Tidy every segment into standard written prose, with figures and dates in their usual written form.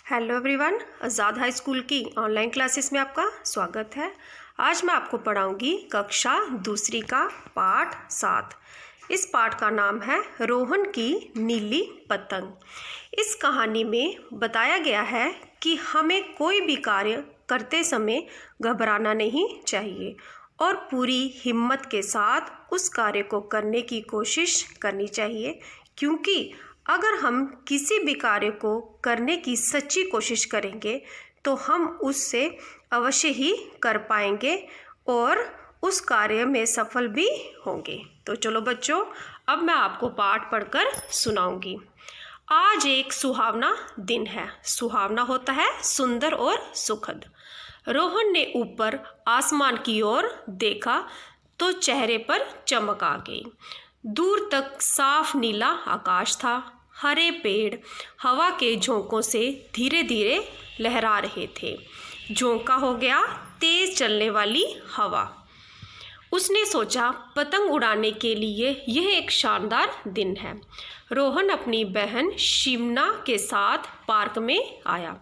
Hello everyone, आज़ाद high school की online classes में आपका स्वागत है। आज मैं आपको पढ़ाऊंगी कक्षा दूसरी का पाठ 7। इस पाठ का नाम है रोहन की नीली पतंग। इस कहानी में बताया गया है कि हमें कोई भी कार्य करते समय घबराना नहीं चाहिए और पूरी हिम्मत के साथ उस कार्य को करने की कोशिश करनी चाहिए, क्योंकि अगर हम किसी भी कार्य को करने की सच्ची कोशिश करेंगे तो हम उससे अवश्य ही कर पाएंगे और उस कार्य में सफल भी होंगे। तो चलो बच्चों, अब मैं आपको पाठ पढ़कर सुनाऊंगी। आज एक सुहावना दिन है। सुहावना होता है सुंदर और सुखद। रोहन ने ऊपर आसमान की ओर देखा तो चेहरे पर चमक आ गई। दूर तक साफ नीला आकाश था। हरे पेड़ हवा के झोंकों से धीरे धीरे लहरा रहे थे। झोंका हो गया तेज चलने वाली हवा। उसने सोचा, पतंग उड़ाने के लिए यह एक शानदार दिन है। रोहन अपनी बहन शिमना के साथ पार्क में आया।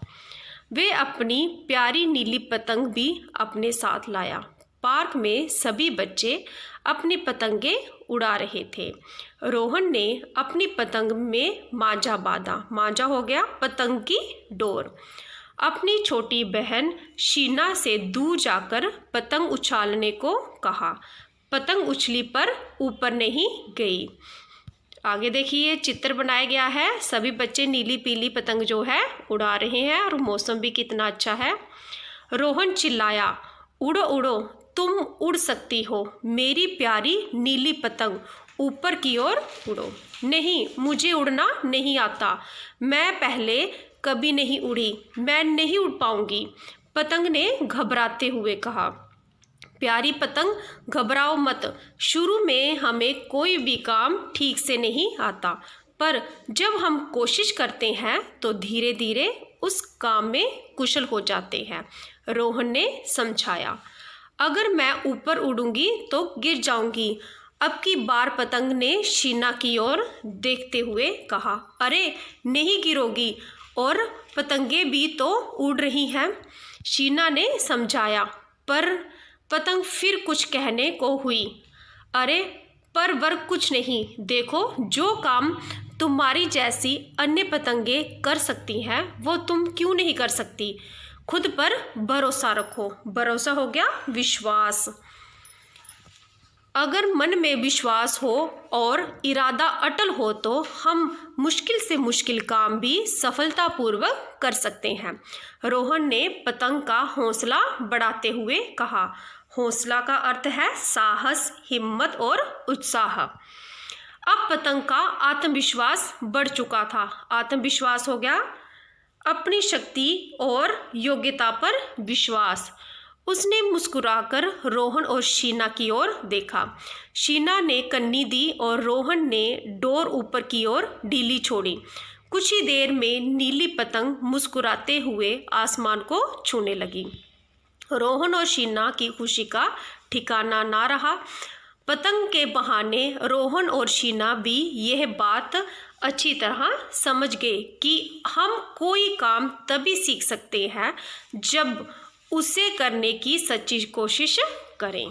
वे अपनी प्यारी नीली पतंग भी अपने साथ लाया। पार्क में सभी बच्चे अपनी पतंगे उड़ा रहे थे। रोहन ने अपनी पतंग में मांझा बांधा। मांझा हो गया पतंग की डोर। अपनी छोटी बहन शीना से दूर जाकर पतंग उछालने को कहा। पतंग उछली पर ऊपर नहीं गई। आगे देखिए, चित्र बनाया गया है। सभी बच्चे नीली पीली पतंग जो है उड़ा रहे हैं और मौसम भी कितना अच्छा है। रोहन चिल्लाया, उड़ो उड़ो, तुम उड़ सकती हो मेरी प्यारी नीली पतंग, ऊपर की ओर उड़ो। नहीं, मुझे उड़ना नहीं आता। मैं पहले कभी नहीं उड़ी, मैं नहीं उड़ पाऊंगी, पतंग ने घबराते हुए कहा। प्यारी पतंग, घबराओ मत। शुरू में हमें कोई भी काम ठीक से नहीं आता, पर जब हम कोशिश करते हैं तो धीरे धीरे उस काम में कुशल हो जाते हैं, रोहन ने समझाया। अगर मैं ऊपर उड़ूंगी तो गिर जाऊंगी। अब की बार पतंग ने शीना की ओर देखते हुए कहा। अरे नहीं गिरोगी, और पतंगे भी तो उड़ रही हैं, शीना ने समझाया। पर पतंग फिर कुछ कहने को हुई। अरे पर वर कुछ नहीं, देखो जो काम तुम्हारी जैसी अन्य पतंगे कर सकती हैं वो तुम क्यों नहीं कर सकती। खुद पर भरोसा रखो। भरोसा हो गया विश्वास। अगर मन में विश्वास हो और इरादा अटल हो तो हम मुश्किल से मुश्किल काम भी सफलतापूर्वक कर सकते हैं, रोहन ने पतंग का हौसला बढ़ाते हुए कहा। हौसला का अर्थ है साहस, हिम्मत और उत्साह। अब पतंग का आत्मविश्वास बढ़ चुका था। आत्मविश्वास हो गया अपनी शक्ति और योग्यता पर विश्वास। उसने मुस्कुराकर रोहन और शीना की ओर देखा। शीना ने कन्नी दी और रोहन ने डोर ऊपर की ओर ढीली छोड़ी। कुछ ही देर में नीली पतंग मुस्कुराते हुए आसमान को छूने लगी। रोहन और शीना की खुशी का ठिकाना ना रहा। पतंग के बहाने रोहन और शीना भी यह बात अच्छी तरह समझ गए कि हम कोई काम तभी सीख सकते हैं जब उसे करने की सच्ची कोशिश करें।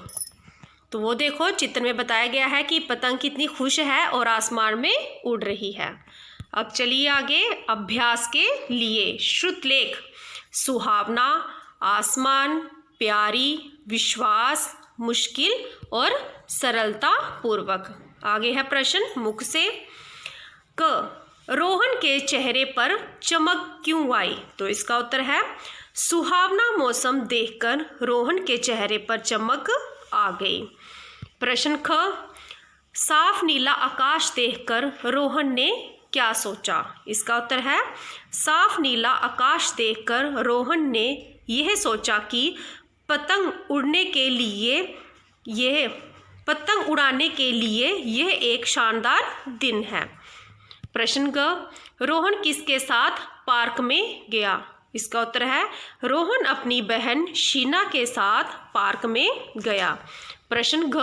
तो वो देखो, चित्र में बताया गया है कि पतंग कितनी खुश है और आसमान में उड़ रही है। अब चलिए आगे अभ्यास के लिए। श्रुतलेख: सुहावना, आसमान, प्यारी, विश्वास, मुश्किल और सरलता पूर्वक। आगे है प्रश्न मुख से। क, रोहन के चेहरे पर चमक क्यों आई? तो इसका उत्तर है सुहावना मौसम देखकर रोहन के चेहरे पर चमक आ गई। प्रश्न ख, साफ नीला आकाश देखकर रोहन ने क्या सोचा? इसका उत्तर है साफ नीला आकाश देखकर रोहन ने यह सोचा कि पतंग उड़ाने के लिए यह एक शानदार दिन है। प्रश्न ग, रोहन किसके साथ पार्क में गया? इसका उत्तर है रोहन अपनी बहन शीना के साथ पार्क में गया। प्रश्न घ,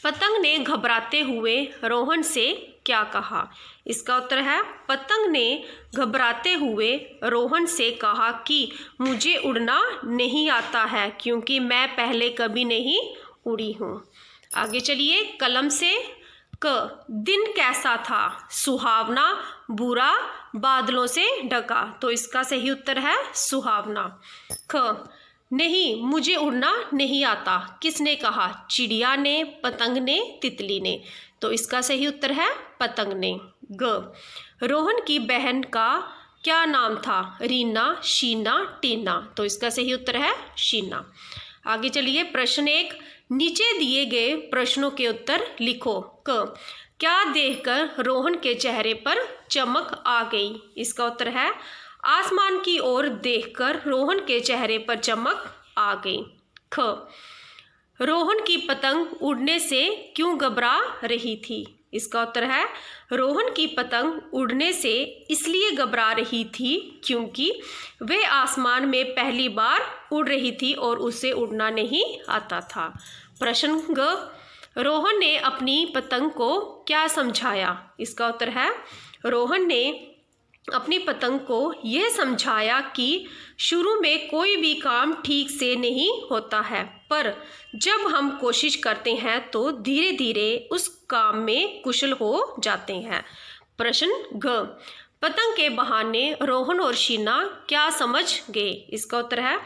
पतंग ने घबराते हुए रोहन से क्या कहा? इसका उत्तर है पतंग ने घबराते हुए रोहन से कहा कि मुझे उड़ना नहीं आता है क्योंकि मैं पहले कभी नहीं उड़ी हूँ। आगे चलिए, कलम से क, दिन कैसा था? सुहावना, बुरा, बादलों से ढका। तो इसका सही उत्तर है सुहावना। ख, नहीं मुझे उड़ना नहीं आता, किसने कहा? चिड़िया ने, पतंग ने, तितली ने। तो इसका सही उत्तर है पतंग ने। ग, रोहन की बहन का क्या नाम था? रीना, शीना, टीना। तो इसका सही उत्तर है शीना। आगे चलिए, प्रश्न 1, नीचे दिए गए प्रश्नों के उत्तर लिखो। क, क्या देखकर रोहन के चेहरे पर चमक आ गई? इसका उत्तर है आसमान की ओर देखकर रोहन के चेहरे पर चमक आ गई। ख, रोहन की पतंग उड़ने से क्यों घबरा रही थी? इसका उत्तर है रोहन की पतंग उड़ने से इसलिए घबरा रही थी क्योंकि वे आसमान में पहली बार उड़ रही थी और उसे उड़ना नहीं आता था। प्रश्न ग, रोहन ने अपनी पतंग को क्या समझाया? इसका उत्तर है रोहन ने अपनी पतंग को यह समझाया कि शुरू में कोई भी काम ठीक से नहीं होता है, पर जब हम कोशिश करते हैं तो धीरे धीरे उस काम में कुशल हो जाते हैं। प्रश्न घ, पतंग के बहाने रोहन और शीना क्या समझ गए? इसका उत्तर है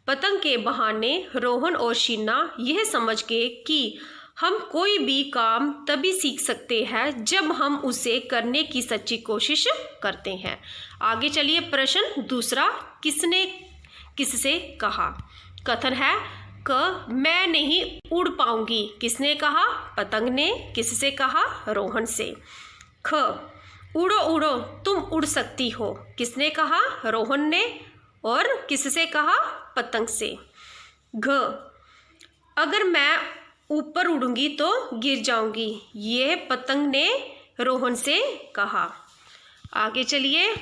पतंग के बहाने रोहन और शीना यह समझ गए कि हम कोई भी काम तभी सीख सकते हैं जब हम उसे करने की सच्ची कोशिश करते हैं। आगे चलिए, प्रश्न दूसरा, किसने किससे कहा? कथन है क, मैं नहीं उड़ पाऊंगी, किसने कहा? पतंग ने। किससे कहा? रोहन से। ख, उड़ो उड़ो तुम उड़ सकती हो, किसने कहा? रोहन ने। और किससे कहा? पतंग से। घ, अगर मैं ऊपर उड़ूंगी तो गिर जाऊंगी, यह पतंग ने रोहन से कहा। आगे चलिए,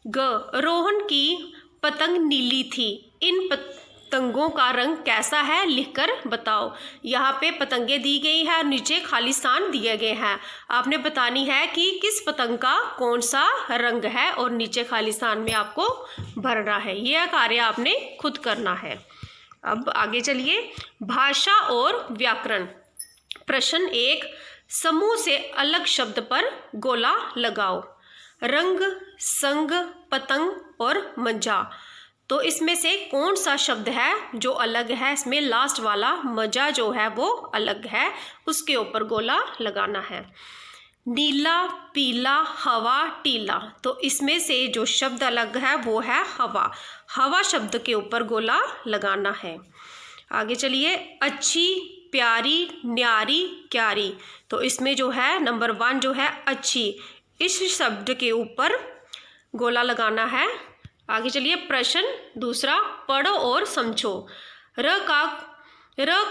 ग, रोहन की पतंग नीली थी, इन पतंगों का रंग कैसा है लिखकर बताओ। यहाँ पे पतंगे दी गई है और नीचे खाली स्थान दिए गए हैं। आपने बतानी है कि किस पतंग का कौन सा रंग है और नीचे खाली स्थान में आपको भरना है। यह कार्य आपने खुद करना है। अब आगे चलिए, भाषा और व्याकरण। प्रश्न 1, समूह से अलग शब्द पर गोला लगाओ। रंग, संग, पतंग और मंजा। तो इसमें से कौन सा शब्द है जो अलग है? इसमें लास्ट वाला मजा जो है वो अलग है, उसके ऊपर गोला लगाना है। नीला, पीला, हवा, टीला। तो इसमें से जो शब्द अलग है वो है हवा। हवा शब्द के ऊपर गोला लगाना है। आगे चलिए, अच्छी, प्यारी, न्यारी, क्यारी। तो इसमें जो है नंबर 1 जो है अच्छी, इस शब्द के ऊपर गोला लगाना है। आगे चलिए, प्रश्न दूसरा, पढ़ो और समझो। र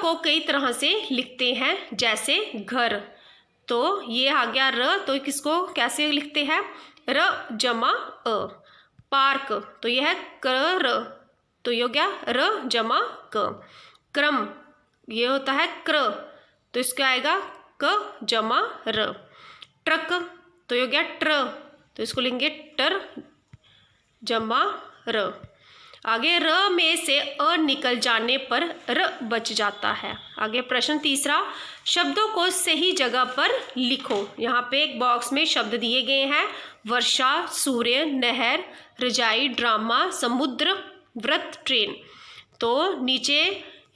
को कई तरह से लिखते हैं, जैसे घर। तो ये आ गया र, तो किसको कैसे लिखते हैं? र जमा अ। पार्क, तो यह है कर र, तो ये हो गया र जमा क। क्रम, ये होता है क्र, तो इसका आएगा क जमा र। ट्रक, तो ये हो गया ट्र, तो इसको लिखेंगे टर जमा र। आगे र में से अ निकल जाने पर र बच जाता है। आगे प्रश्न तीसरा, शब्दों को सही जगह पर लिखो। यहाँ पे एक बॉक्स में शब्द दिए गए हैं, वर्षा, सूर्य, नहर, रजाई, ड्रामा, समुद्र, व्रत, ट्रेन। तो नीचे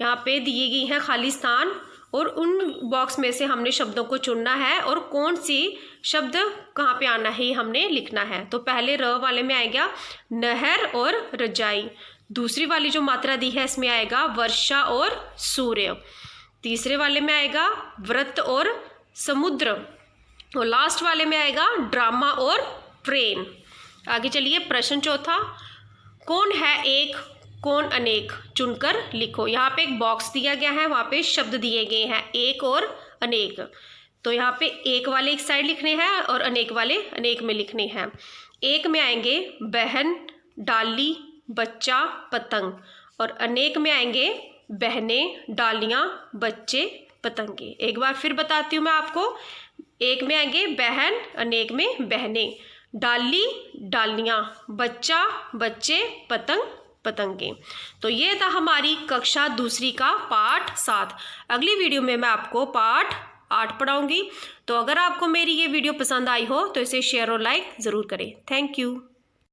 यहाँ पे दिए गई हैं खाली स्थान और उन बॉक्स में से हमने शब्दों को चुनना है और कौन सी शब्द कहाँ पे आना है हमने लिखना है। तो पहले र वाले में आएगा नहर और रजाई। दूसरी वाली जो मात्रा दी है इसमें आएगा वर्षा और सूर्य। तीसरे वाले में आएगा व्रत और समुद्र और लास्ट वाले में आएगा ड्रामा और ट्रेन। आगे चलिए, प्रश्न चौथा, कौन है एक, कौन अनेक, चुनकर लिखो। यहाँ पे एक बॉक्स दिया गया है, वहाँ पे शब्द दिए गए हैं एक और अनेक। तो यहाँ पे एक वाले एक साइड लिखने हैं और अनेक वाले अनेक में लिखने हैं। एक में आएंगे बहन, डाली, बच्चा, पतंग और अनेक में आएंगे बहनें, डालियाँ, बच्चे, पतंगे। एक बार फिर बताती हूँ मैं आपको, एक में आएंगे बहन, अनेक में बहनें, डाली डालियाँ, बच्चा बच्चे, पतंग पतंगे। तो ये था हमारी कक्षा दूसरी का पाठ 7। अगली वीडियो में मैं आपको पाठ 8 पढ़ाऊंगी। तो अगर आपको मेरी ये वीडियो पसंद आई हो तो इसे शेयर और लाइक ज़रूर करें। Thank you.